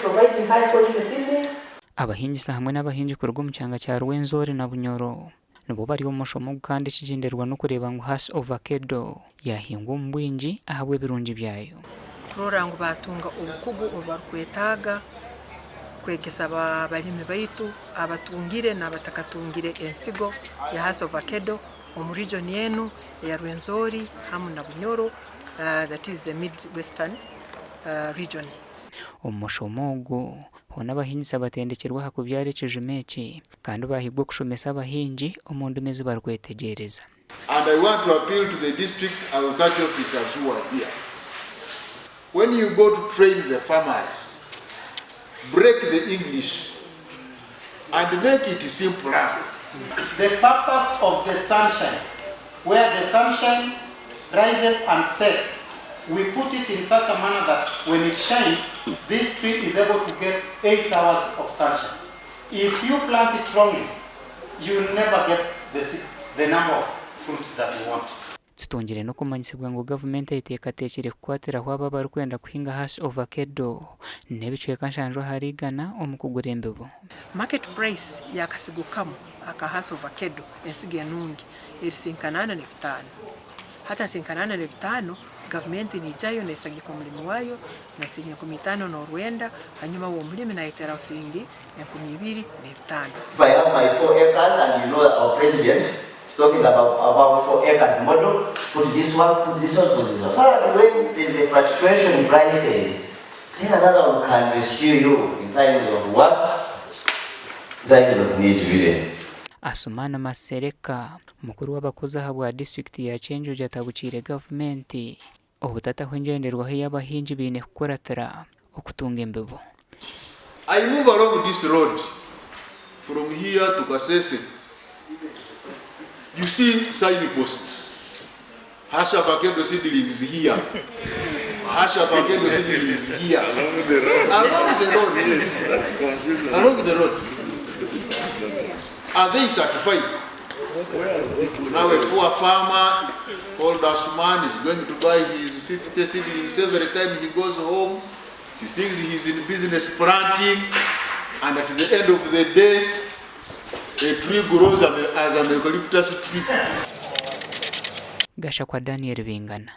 providing high quality seedlings. Abahingisa hamwe n'abahingi ku rugo mu cyanga cya Rwenzori na Bunyoro nubo bari mu mushomo kandi kigenderwa no kureba ngo Hass Ovacado yahingwa mu bwingi ahabwe birungi byayo. Kurora ngo batunga ubukugu obarkwetaga kwegesa abalimi baitu abatungire n'abatakatungire ensigo ya Hass Ovacado mu region yenu ya Rwenzori hamwe na Bunyoro, that is the Midwestern region. Umushomogo hona abahingisa batendekerwa hakubyarekeje meki kandi bahibwo kushomesa abahingi omundu mezi barkwetegereza. And I want to appeal to the district agriculture officers who are here. When you go to train the farmers, break the English and make it simpler. The purpose of the sunshine, where the sunshine rises and sets, we put it in such a manner that when it shines, this tree is able to get 8 hours of sunshine. If you plant it wrongly, you will never get the number of fruits that you want. Tutongere no kumanyisibwa ngo government itekatekere kwatira hwaba barkwenda kuhinga Hass Ovacado nebichwe kanshanjwa harigana omukugurembebo. Market price yakasigukamu aka Hass Ovacado ensige nungi erisinkanana ne 5. Hata sinkanana ne 5 government nijayo nesagi ku mulimi wayo na sinye 15 no Rwanda hanyuma wo mulimi na itera usingi 12 ne 5. If I have my 4 acres and you know our president is talking about 4 acres model, put this one, put this one, put this one. So when there is a fluctuation in prices, then another one can rescue you in times of what? Times of need really. Asumana Masereka mukuru w'abakozi habwa district ya KYENJOJO atabukire government obutata hwengenderwa y'abahingi bine kukoratira okutunga embebo. I move along this road from here to Kasese. You see signposts. Hass Ovacado seedlings here. Hass Ovacado seedlings here. Along the road. Yes, that's confusing. Along the road. Are they certified? Now a poor farmer called Asuman is going to buy his 50 seedlings every time he goes home. He thinks he's in business planting, and at the end of the day, a tree grows as an eucalyptus tree. Gasha kwa Daniel Bingana.